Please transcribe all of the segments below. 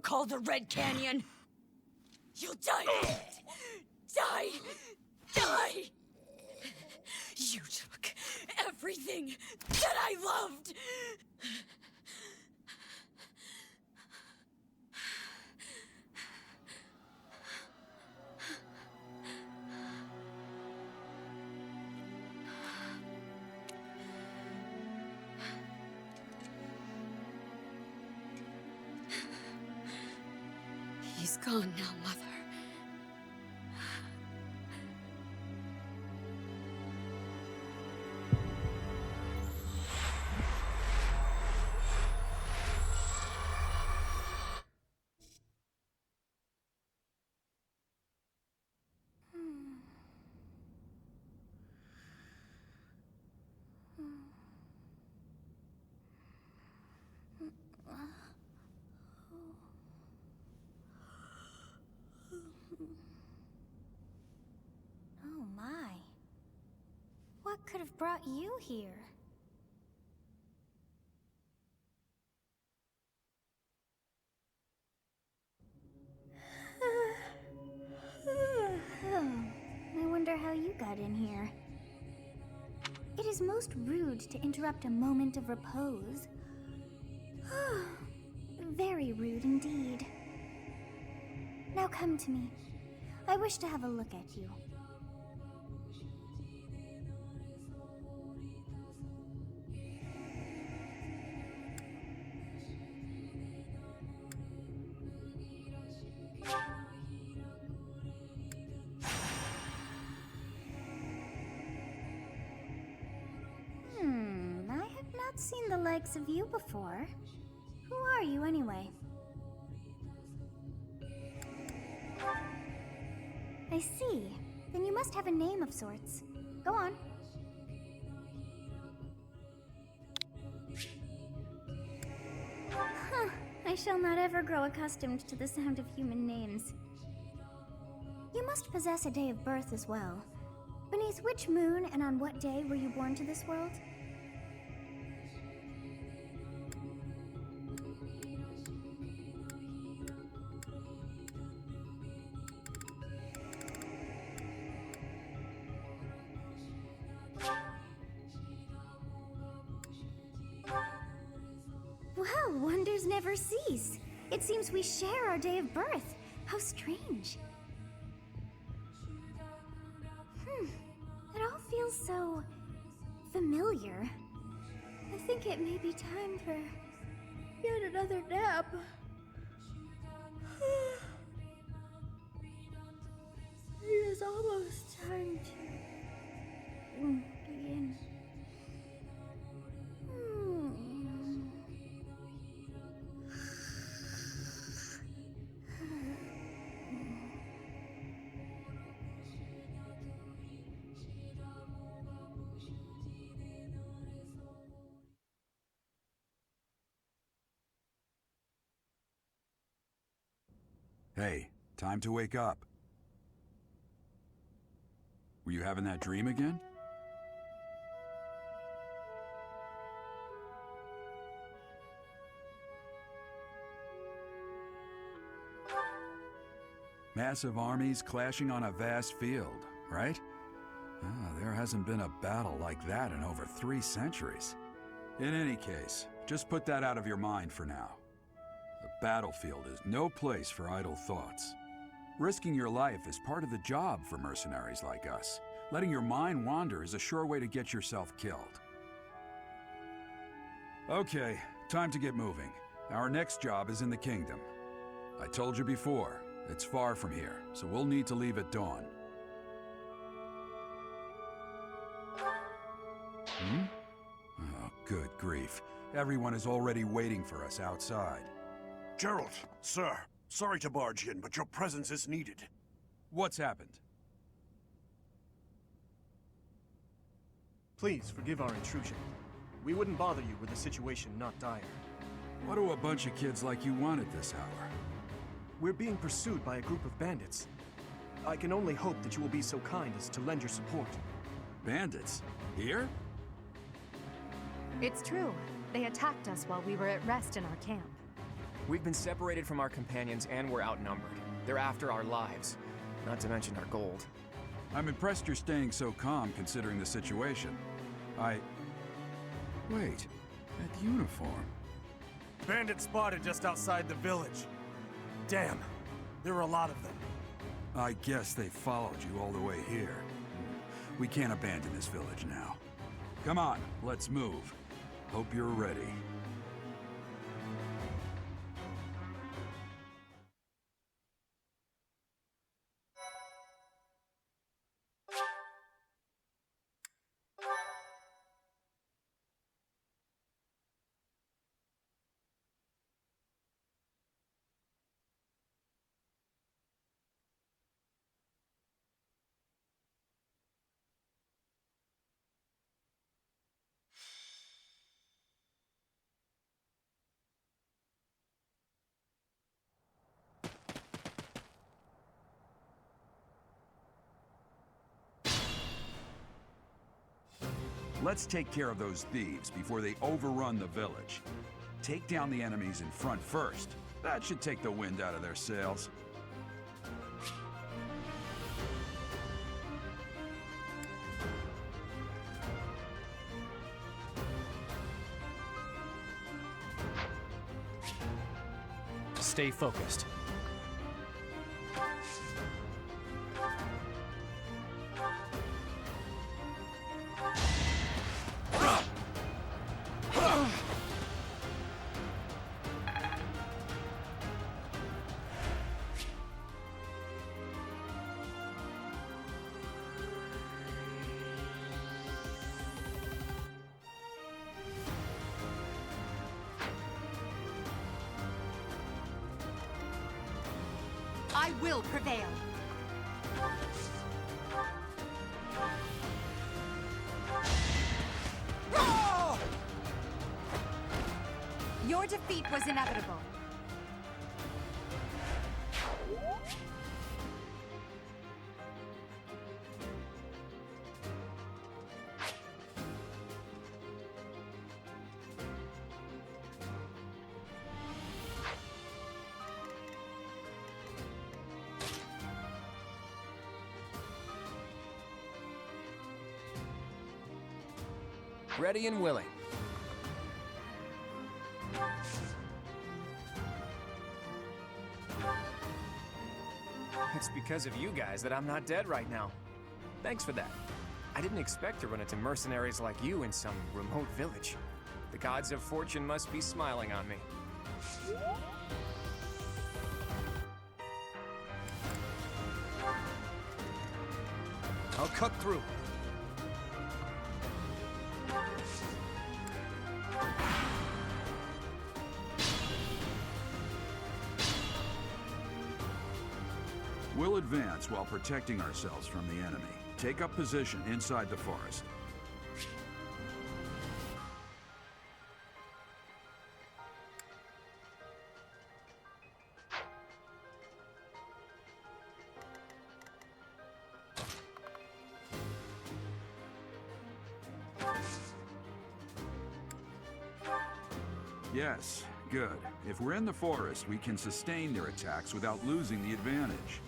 recall the Red Canyon. You'll die in it. Die! Die! You took everything that I loved! He's gone now, Mother. Oh my. What could have brought you here? I wonder how you got in here. It is most rude to interrupt a moment of repose. Very rude indeed. Now come to me. I wish to have a look at you. I have not seen the likes of you before. Who are you anyway? I see. Then you must have a name of sorts. Go on. Huh. I shall not ever grow accustomed to the sound of human names. You must possess a day of birth as well. Beneath which moon and on what day were you born to this world? Well, wonders never cease. It seems we share our day of birth. How strange. It all feels so familiar. I think it may be time for yet another nap. It is almost time to begin. Hey, time to wake up. Were you having that dream again? Massive armies clashing on a vast field, right? There hasn't been a battle like that in over 3 centuries. In any case, just put that out of your mind for now. The battlefield is no place for idle thoughts. Risking your life is part of the job for mercenaries like us. Letting your mind wander is a sure way to get yourself killed. Okay, time to get moving. Our next job is in the kingdom. I told you before, it's far from here, so we'll need to leave at dawn. Oh, good grief. Everyone is already waiting for us outside. Gerald, sir, sorry to barge in, but your presence is needed. What's happened? Please forgive our intrusion. We wouldn't bother you were the situation not dire. What do a bunch of kids like you want at this hour? We're being pursued by a group of bandits. I can only hope that you will be so kind as to lend your support. Bandits? Here? It's true. They attacked us while we were at rest in our camp. We've been separated from our companions and we're outnumbered. They're after our lives, not to mention our gold. I'm impressed you're staying so calm considering the situation. Wait, that uniform. Bandits spotted just outside the village. Damn, there were a lot of them. I guess they followed you all the way here. We can't abandon this village now. Come on, let's move. Hope you're ready. Let's take care of those thieves before they overrun the village. Take down the enemies in front first. That should take the wind out of their sails. Stay focused. I will prevail. Your defeat was inevitable. Ready and willing. It's because of you guys that I'm not dead right now. Thanks for that. I didn't expect to run into mercenaries like you in some remote village. The gods of fortune must be smiling on me. I'll cut through. We'll advance while protecting ourselves from the enemy. Take up position inside the forest. Yes, good. If we're in the forest, we can sustain their attacks without losing the advantage.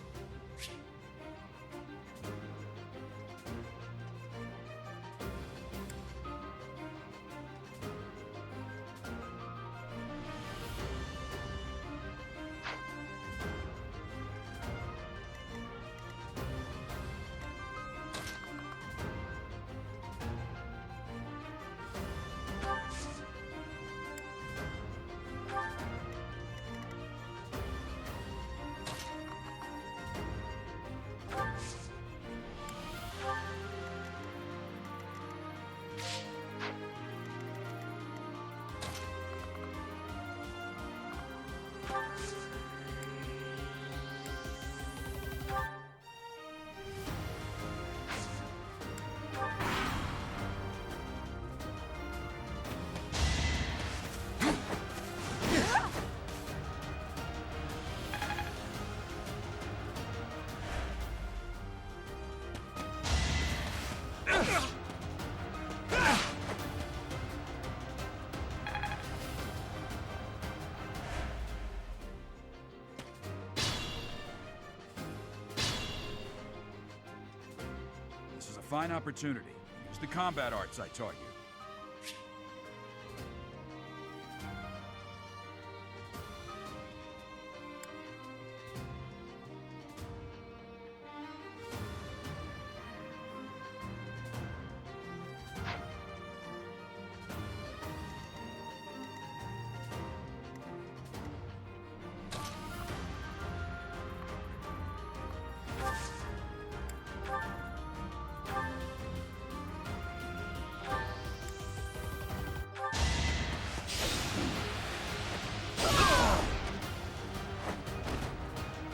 Fine opportunity. Use the combat arts I taught you.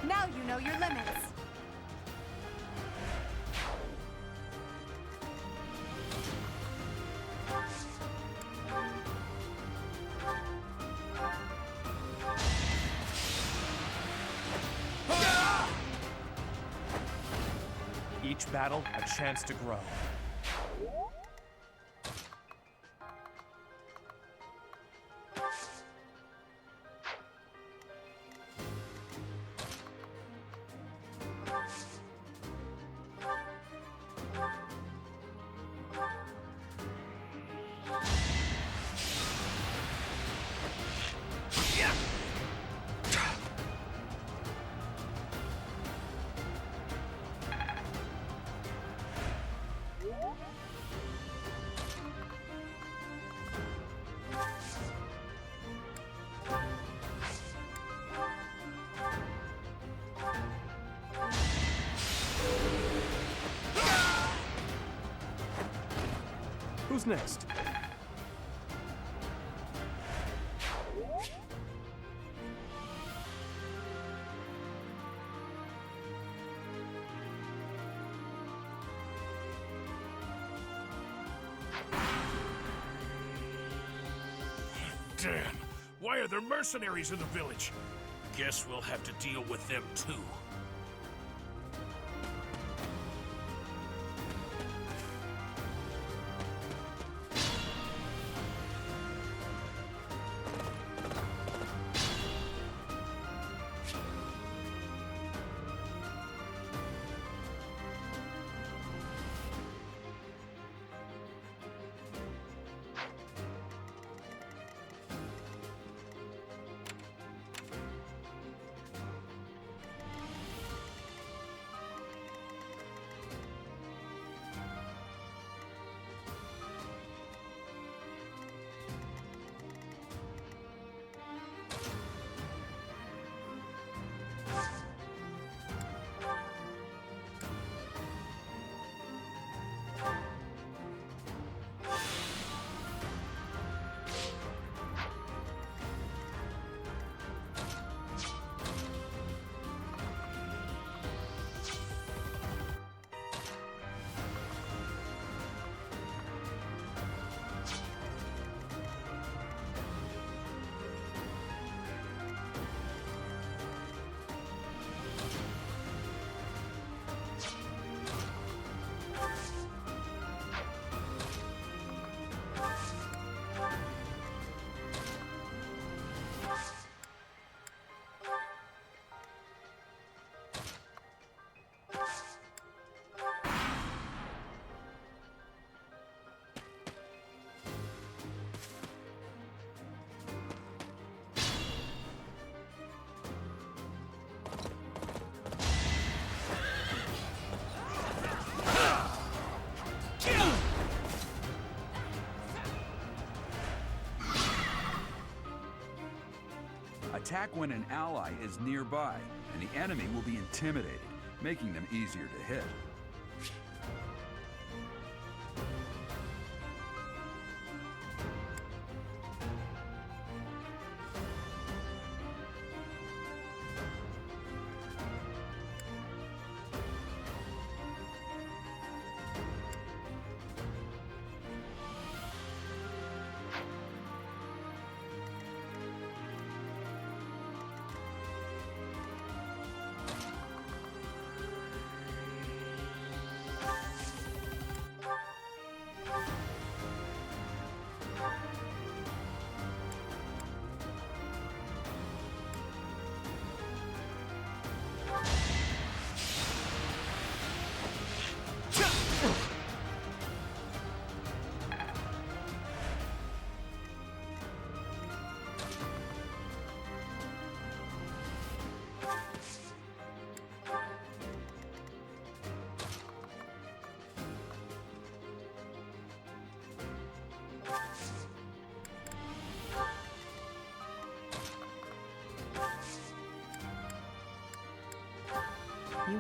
Now you know your limits. Each battle, a chance to grow. Who's next? Damn! Why are there mercenaries in the village? Guess we'll have to deal with them too. Attack when an ally is nearby, and the enemy will be intimidated, making them easier to hit.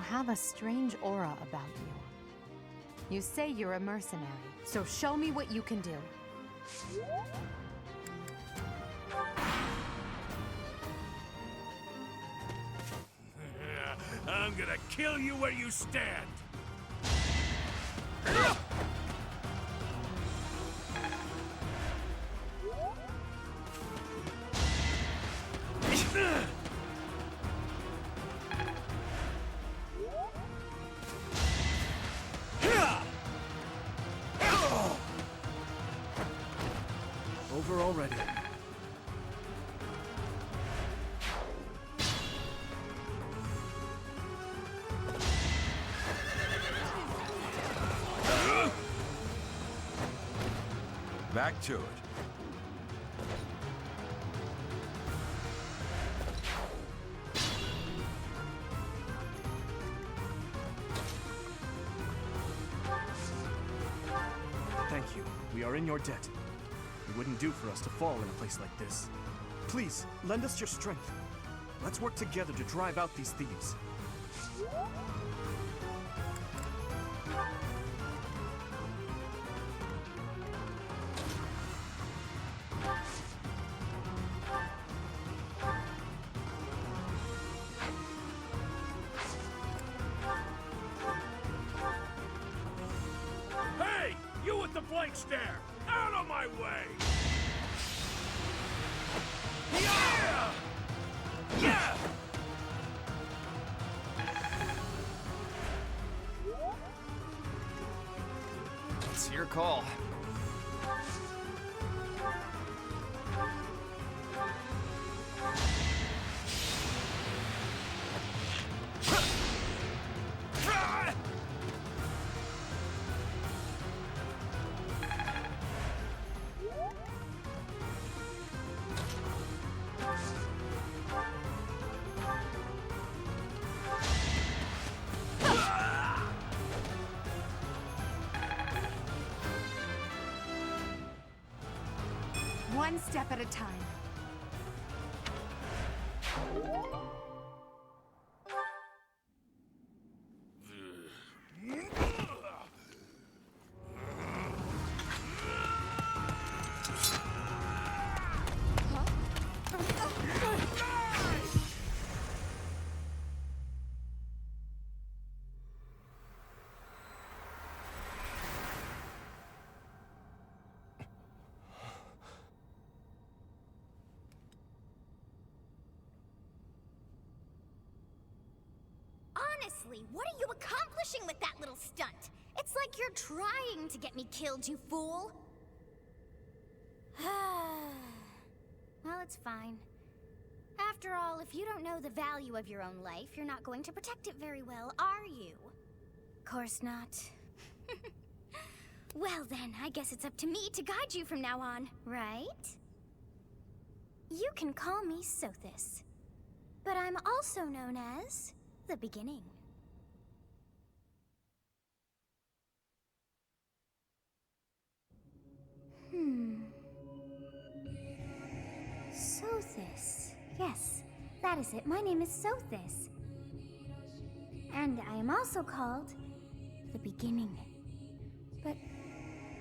have a strange aura about you. You say you're a mercenary, so show me what you can do. I'm gonna kill you where you stand! Over already. Back to it. Thank you. We are in your debt. It wouldn't do for us to fall in a place like this. Please, lend us your strength. Let's work together to drive out these thieves. Hey! You with the blank stare! Out of my way! Yeah! Yeah! It's your call. One step at a time. Honestly, what are you accomplishing with that little stunt? It's like you're trying to get me killed, you fool. Well, it's fine. After all, if you don't know the value of your own life, you're not going to protect it very well, are you? Course not. Well then, I guess it's up to me to guide you from now on, right? You can call me Sothis, but I'm also known as the Beginning. Sothis. Yes, that is it. My name is Sothis. And I am also called the Beginning. But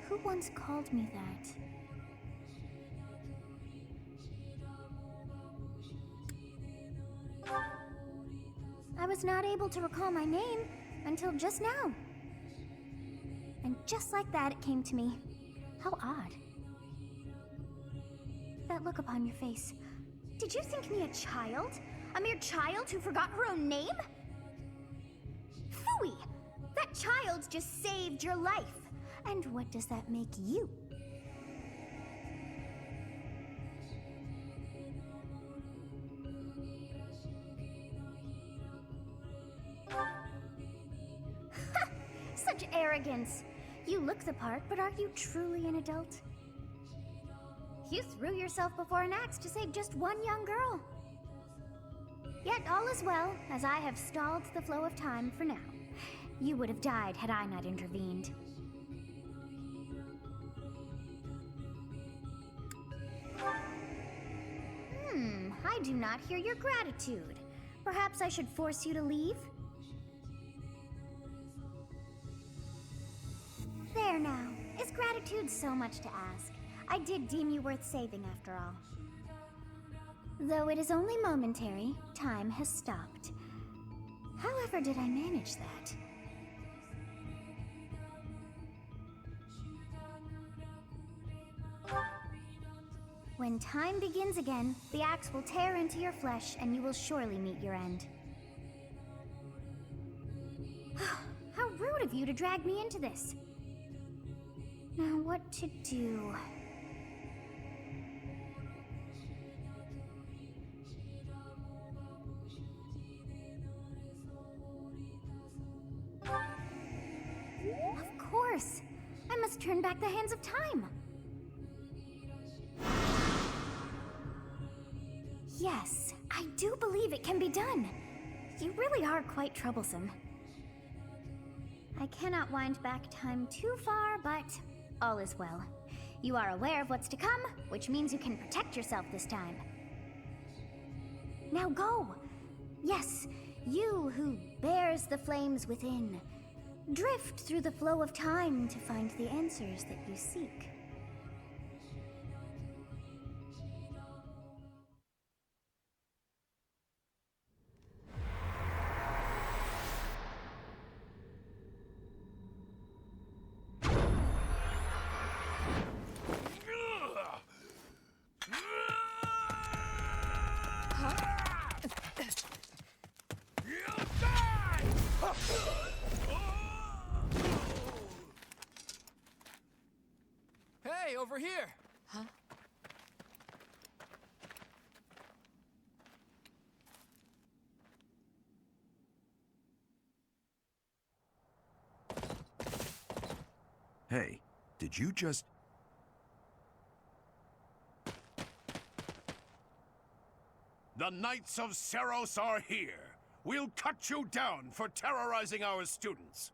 who once called me that? I was not able to recall my name until just now. And just like that, it came to me. How odd. That look upon your face. Did you think me a child? A mere child who forgot her own name? Phooey! That child just saved your life. And what does that make you? Such arrogance! You look the part, but are you truly an adult? You threw yourself before an axe to save just one young girl. Yet all is well, as I have stalled the flow of time for now. You would have died had I not intervened. I do not hear your gratitude. Perhaps I should force you to leave? gratitude's so much to ask. I did deem you worth saving after all. Though it is only momentary, time has stopped. However did I manage that? When time begins again, the axe will tear into your flesh and you will surely meet your end. How rude of you to drag me into this. Now what to do? Of course! I must turn back the hands of time! Yes, I do believe it can be done. You really are quite troublesome. I cannot wind back time too far, but all is well. You are aware of what's to come, which means you can protect yourself this time. Now go! Yes, you who bears the flames within. Drift through the flow of time to find the answers that you seek. Hey, over here! Huh? Hey, did you just... The Knights of Seros are here. We'll cut you down for terrorizing our students.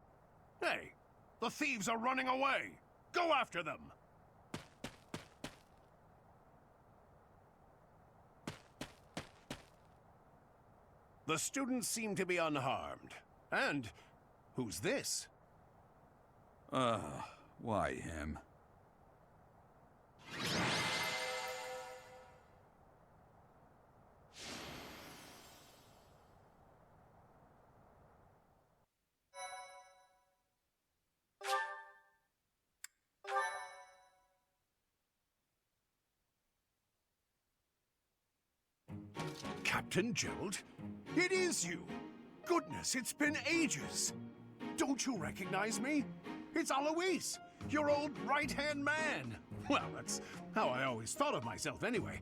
Hey, the thieves are running away. Go after them. The students seem to be unharmed. And who's this? Why him? Captain Gerald? It is you! Goodness, it's been ages! Don't you recognize me? It's Alois, your old right-hand man! Well, that's how I always thought of myself anyway.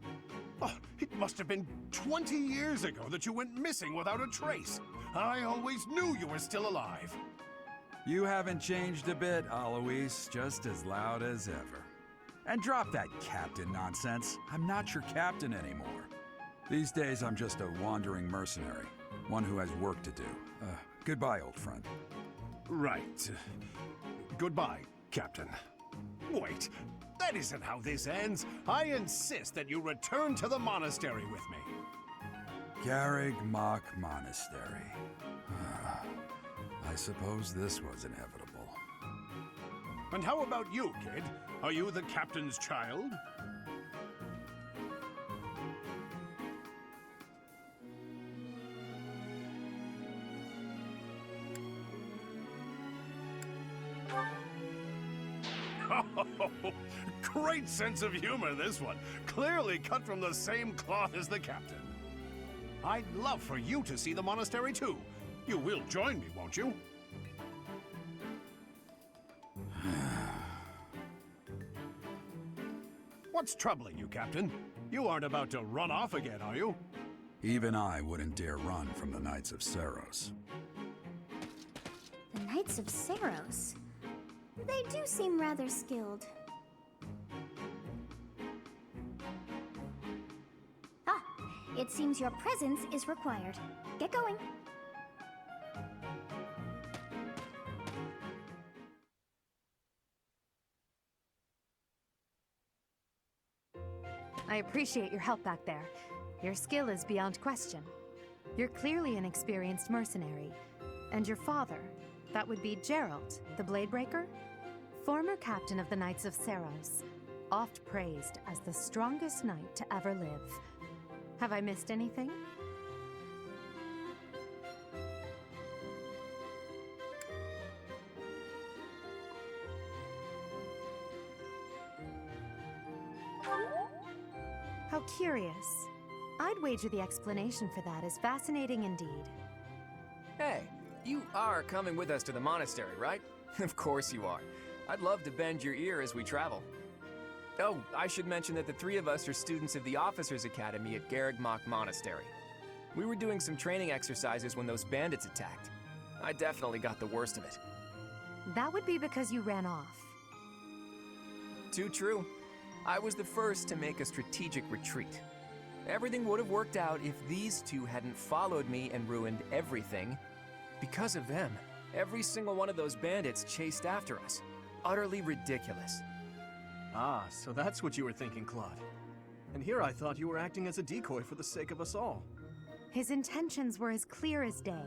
Oh, it must have been 20 years ago that you went missing without a trace. I always knew you were still alive. You haven't changed a bit, Alois. Just as loud as ever. And drop that captain nonsense. I'm not your captain anymore. These days, I'm just a wandering mercenary. One who has work to do. Goodbye, old friend. Right. Goodbye, Captain. Wait, that isn't how this ends. I insist that you return to the monastery with me. Garrig Mach Monastery. I suppose this was inevitable. And how about you, kid? Are you the captain's child? Oh, great sense of humor, this one. Clearly cut from the same cloth as the captain. I'd love for you to see the monastery, too. You will join me, won't you? What's troubling you, Captain? You aren't about to run off again, are you? Even I wouldn't dare run from the Knights of Seros. The Knights of Seros? They do seem rather skilled. Ah, it seems your presence is required. Get going. I appreciate your help back there. Your skill is beyond question. You're clearly an experienced mercenary. And your father, that would be Gerald, the Bladebreaker? former captain of the Knights of Seros, oft praised as the strongest knight to ever live. Have I missed anything? How curious. I'd wager the explanation for that is fascinating indeed. Hey, you are coming with us to the monastery, right? Of course you are. I'd love to bend your ear as we travel. Oh, I should mention that the three of us are students of the Officers' Academy at Garrigmach Monastery. We were doing some training exercises when those bandits attacked. I definitely got the worst of it. That would be because you ran off. Too true. I was the first to make a strategic retreat. Everything would have worked out if these two hadn't followed me and ruined everything. Because of them, every single one of those bandits chased after us. Utterly ridiculous. Ah, so that's what you were thinking, Claude. And here I thought you were acting as a decoy for the sake of us all. His intentions were as clear as day.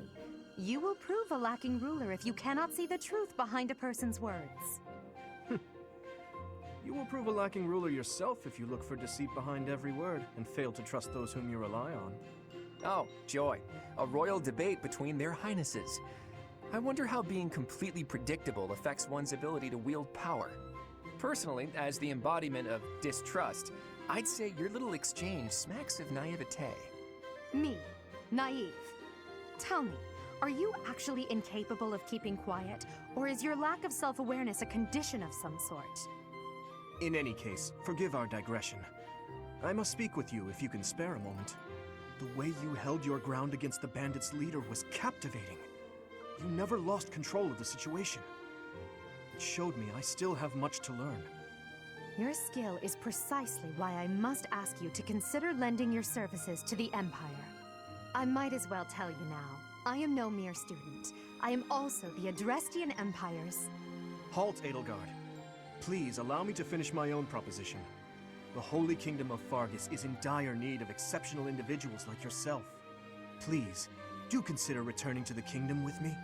You will prove a lacking ruler if you cannot see the truth behind a person's words. You will prove a lacking ruler yourself if you look for deceit behind every word and fail to trust those whom you rely on. Oh, joy. A royal debate between their highnesses. I wonder how being completely predictable affects one's ability to wield power. Personally, as the embodiment of distrust, I'd say your little exchange smacks of naivete. Me, naive. Tell me, are you actually incapable of keeping quiet, or is your lack of self-awareness a condition of some sort? In any case, forgive our digression. I must speak with you if you can spare a moment. The way you held your ground against the bandits' leader was captivating. You never lost control of the situation. It showed me I still have much to learn. Your skill is precisely why I must ask you to consider lending your services to the Empire. I might as well tell you now, I am no mere student. I am also the Adrestian Empire's... Halt, Edelgard. Please allow me to finish my own proposition. The Holy Kingdom of Fargus is in dire need of exceptional individuals like yourself. Please, do consider returning to the kingdom with me.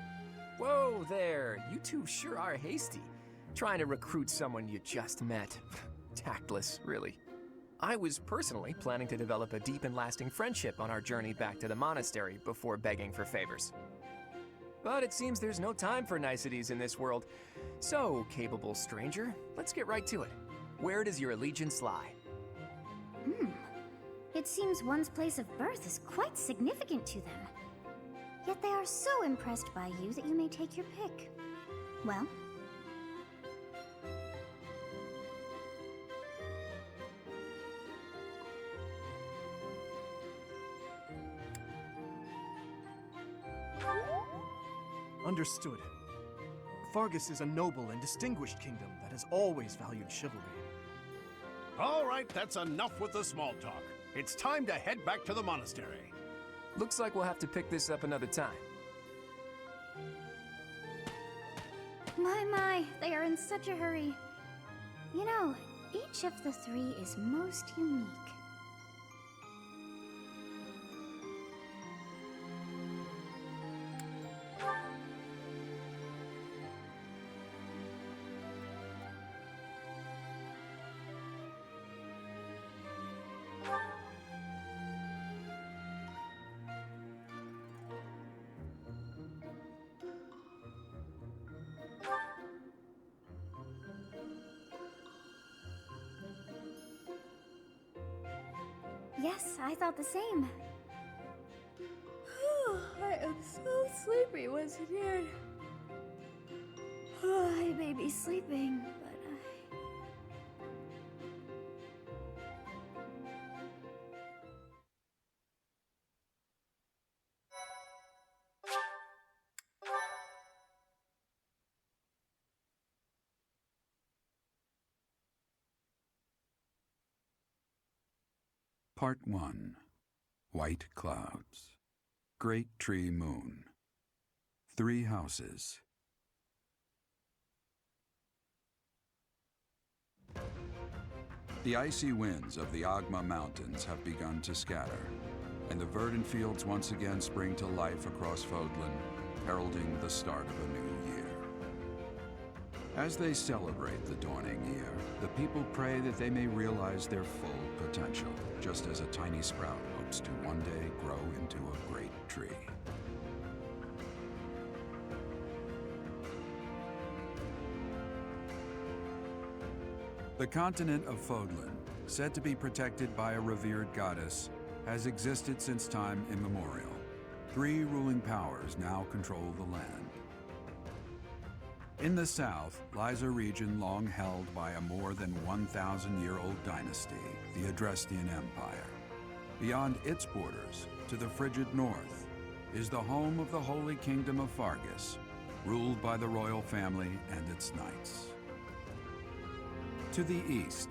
Whoa there, you two sure are hasty. Trying to recruit someone you just met. Tactless, really. I was personally planning to develop a deep and lasting friendship on our journey back to the monastery before begging for favors. But it seems there's no time for niceties in this world. So, capable stranger, let's get right to it. Where does your allegiance lie? It seems one's place of birth is quite significant to them. Yet they are so impressed by you that you may take your pick. Well? Understood. Fargus is a noble and distinguished kingdom that has always valued chivalry. All right, that's enough with the small talk. It's time to head back to the monastery. Looks like we'll have to pick this up another time. My, they are in such a hurry. You know, each of the three is most unique. Yes, I thought the same. I am so sleepy once again. I may be sleeping, but Part 1. White Clouds. Great Tree Moon. 3 houses. The icy winds of the Agma Mountains have begun to scatter, and the verdant fields once again spring to life across Fodlan, heralding the start of a new year. As they celebrate the dawning year, the people pray that they may realize their full potential, just as a tiny sprout hopes to one day grow into a great tree. The continent of Fodlan, said to be protected by a revered goddess, has existed since time immemorial. 3 ruling powers now control the land. In the south lies a region long held by a more than 1,000-year-old dynasty, the Adrestian Empire. Beyond its borders, to the frigid north, is the home of the Holy Kingdom of Fargus, ruled by the royal family and its knights. To the east,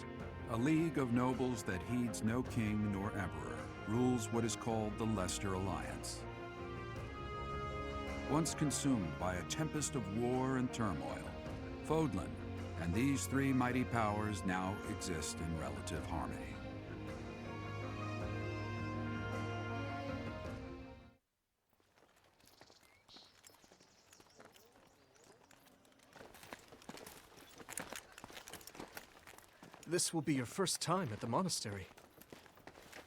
a league of nobles that heeds no king nor emperor rules what is called the Leicester Alliance. Once consumed by a tempest of war and turmoil, Fodlan and these 3 mighty powers now exist in relative harmony. This will be your first time at the monastery.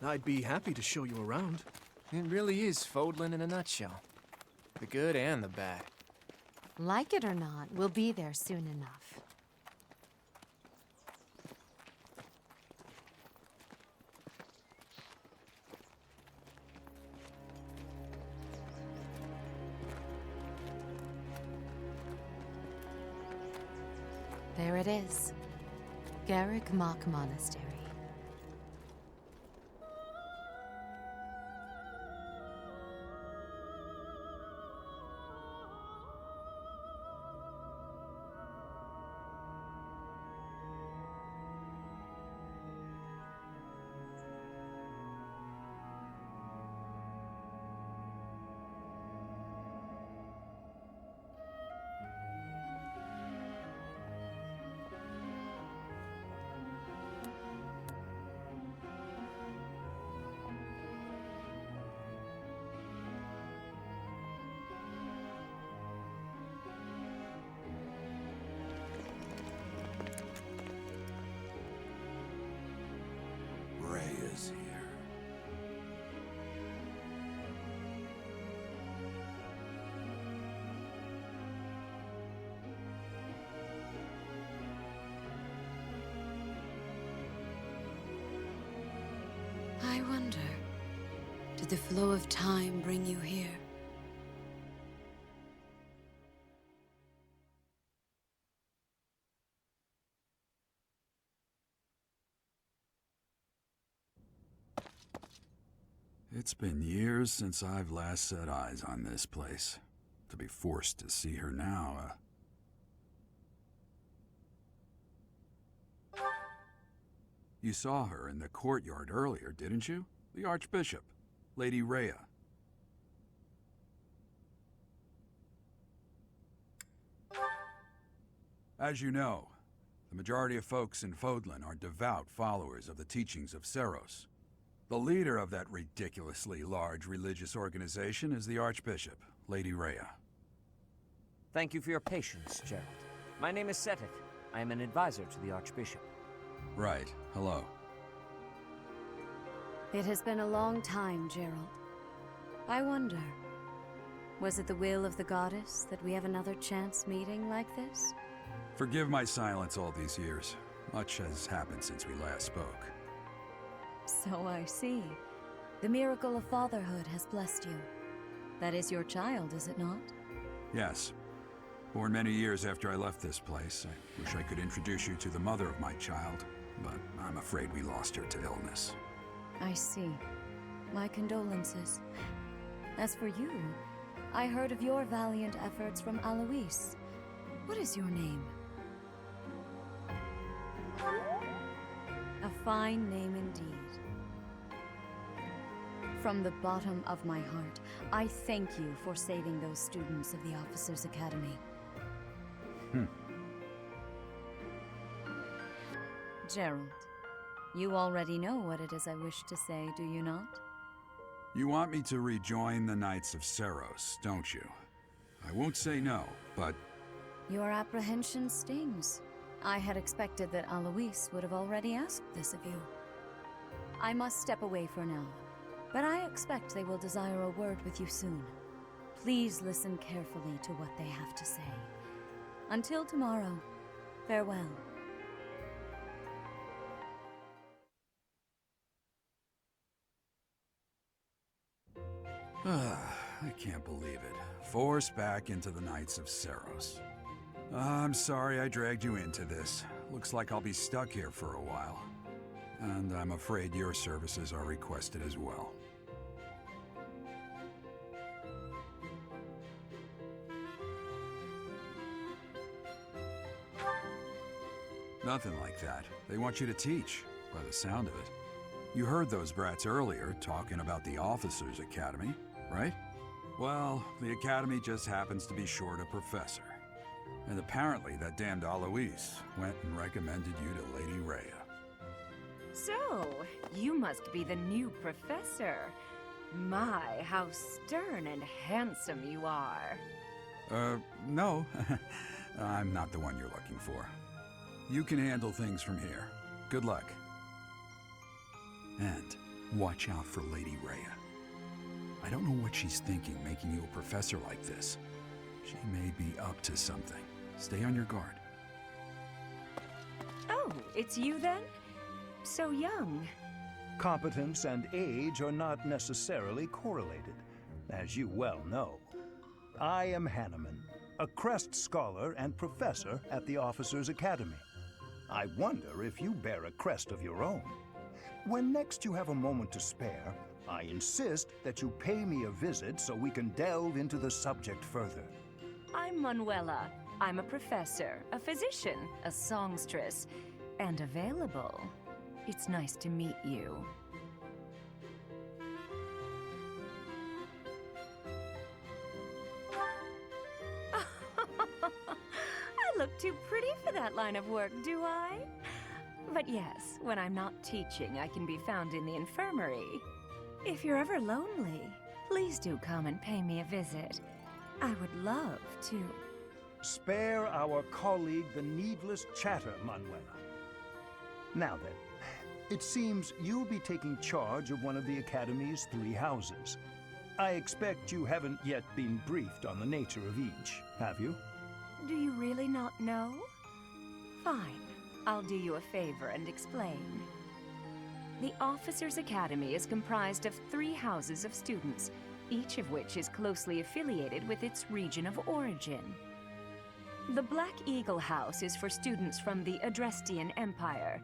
I'd be happy to show you around. It really is Fodlan in a nutshell. The good and the bad. Like it or not, we'll be there soon enough. There it is. Garrick Mock Monastery. Is here. I wonder, did the flow of time bring you here? It's been years since I've last set eyes on this place. To be forced to see her now, You saw her in the courtyard earlier, didn't you? The Archbishop, Lady Rhea. As you know, the majority of folks in Fodlan are devout followers of the teachings of Seros. The leader of that ridiculously large religious organization is the Archbishop, Lady Rhea. Thank you for your patience, Gerald. My name is Seteth. I am an advisor to the Archbishop. Right. Hello. It has been a long time, Gerald. I wonder, was it the will of the goddess that we have another chance meeting like this? Forgive my silence all these years. Much has happened since we last spoke. So I see. The miracle of fatherhood has blessed you. That is your child, is it not? Yes. Born many years after I left this place. I wish I could introduce you to the mother of my child, but I'm afraid we lost her to illness. I see. My condolences. As for you, I heard of your valiant efforts from Alois. What is your name? A fine name indeed. From the bottom of my heart, I thank you for saving those students of the Officers' Academy. Gerald, you already know what it is I wish to say, do you not? You want me to rejoin the Knights of Seros, don't you? I won't say no, but Your apprehension stings. I had expected that Alois would have already asked this of you. I must step away for now, but I expect they will desire a word with you soon. Please listen carefully to what they have to say. Until tomorrow, farewell. I can't believe it. Forced back into the Knights of Seros. I'm sorry I dragged you into this. Looks like I'll be stuck here for a while. And I'm afraid your services are requested as well. Nothing like that. They want you to teach, by the sound of it. You heard those brats earlier talking about the Officers' Academy, right? Well, the Academy just happens to be short a professor. And apparently that damned Alois went and recommended you to Lady Rhea. So, you must be the new professor. My, how stern and handsome you are. No. I'm not the one you're looking for. You can handle things from here. Good luck. And watch out for Lady Rhea. I don't know what she's thinking making you a professor like this. She may be up to something. Stay on your guard. Oh, it's you then? So young. Competence and age are not necessarily correlated, as you well know. I am Hanneman, a Crest Scholar and Professor at the Officers' Academy. I wonder if you bear a crest of your own. When next you have a moment to spare, I insist that you pay me a visit so we can delve into the subject further. I'm Manuela. I'm a professor, a physician, a songstress, and available. It's nice to meet you. I look too pretty for that line of work, do I? But yes, when I'm not teaching, I can be found in the infirmary. If you're ever lonely, please do come and pay me a visit. I would love to. Spare our colleague the needless chatter, Manuela. Now then, it seems you'll be taking charge of one of the Academy's 3 houses. I expect you haven't yet been briefed on the nature of each, have you? Do you really not know? Fine. I'll do you a favor and explain. The Officers' Academy is comprised of 3 houses of students, each of which is closely affiliated with its region of origin. The Black Eagle House is for students from the Adrestian Empire.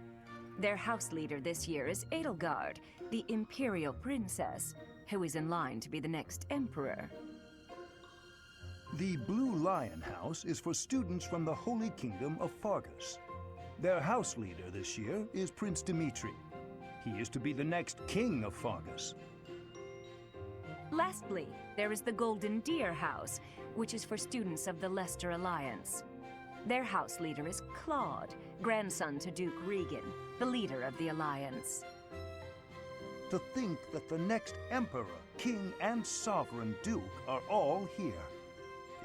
Their house leader this year is Edelgard, the Imperial Princess, who is in line to be the next Emperor. The Blue Lion House is for students from the Holy Kingdom of Fargus. Their house leader this year is Prince Dimitri. He is to be the next king of Fargus. Lastly, there is the Golden Deer House, which is for students of the Leicester Alliance. Their house leader is Claude, grandson to Duke Regan, the leader of the Alliance. To think that the next Emperor, King, and Sovereign Duke are all here.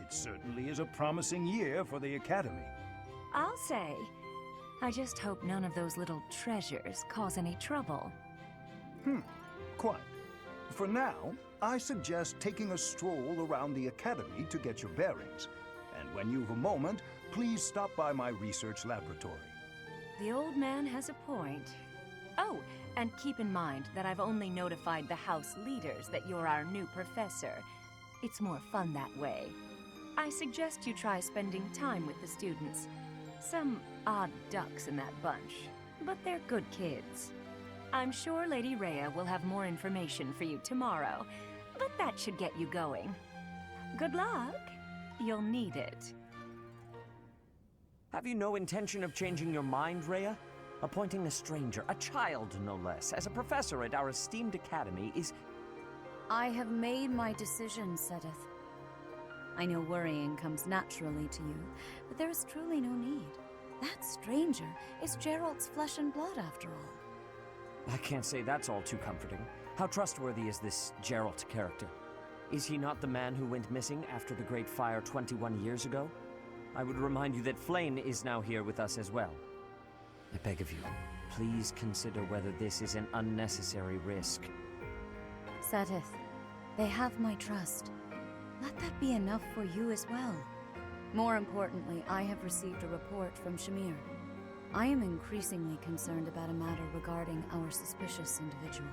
It certainly is a promising year for the Academy. I'll say. I just hope none of those little treasures cause any trouble. Quite. For now, I suggest taking a stroll around the Academy to get your bearings. And when you've a moment, please stop by my research laboratory. The old man has a point. Oh, and keep in mind that I've only notified the house leaders that you're our new professor. It's more fun that way. I suggest you try spending time with the students. Some odd ducks in that bunch, but they're good kids. I'm sure Lady Rhea will have more information for you tomorrow, but that should get you going. Good luck. You'll need it. Have you no intention of changing your mind, Rhea? Appointing a stranger, a child no less, as a professor at our esteemed academy is... I have made my decision, Sedith. I know worrying comes naturally to you, but there is truly no need. That stranger is Gerald's flesh and blood, after all. I can't say that's all too comforting. How trustworthy is this Gerald character? Is he not the man who went missing after the Great Fire 21 years ago? I would remind you that Flame is now here with us as well. I beg of you, please consider whether this is an unnecessary risk. Seteth, they have my trust. Let that be enough for you as well. More importantly, I have received a report from Shamir. I am increasingly concerned about a matter regarding our suspicious individual.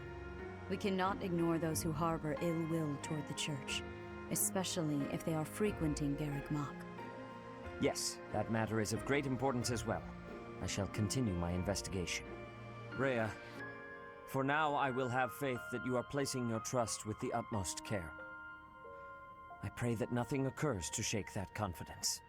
We cannot ignore those who harbor ill will toward the Church, especially if they are frequenting Garrick Mach. Yes, that matter is of great importance as well. I shall continue my investigation. Rhea, for now I will have faith that you are placing your trust with the utmost care. I pray that nothing occurs to shake that confidence.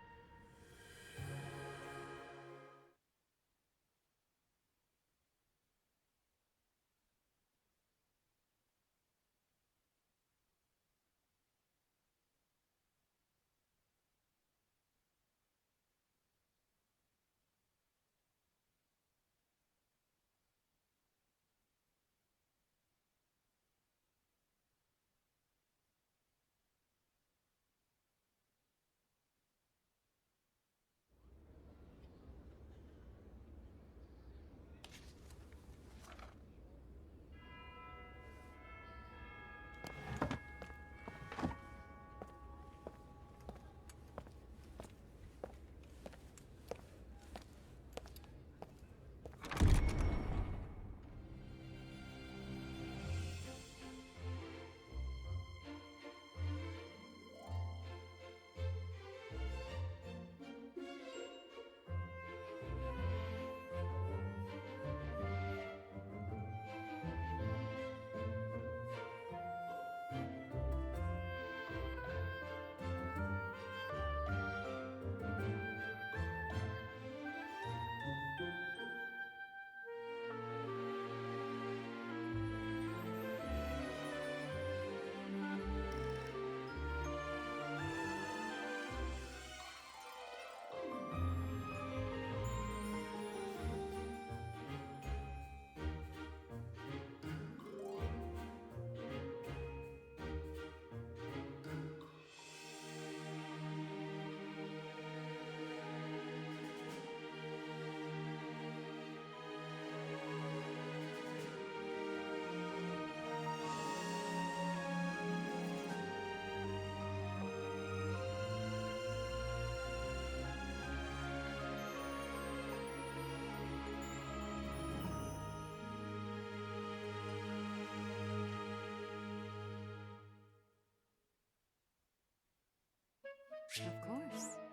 Of course.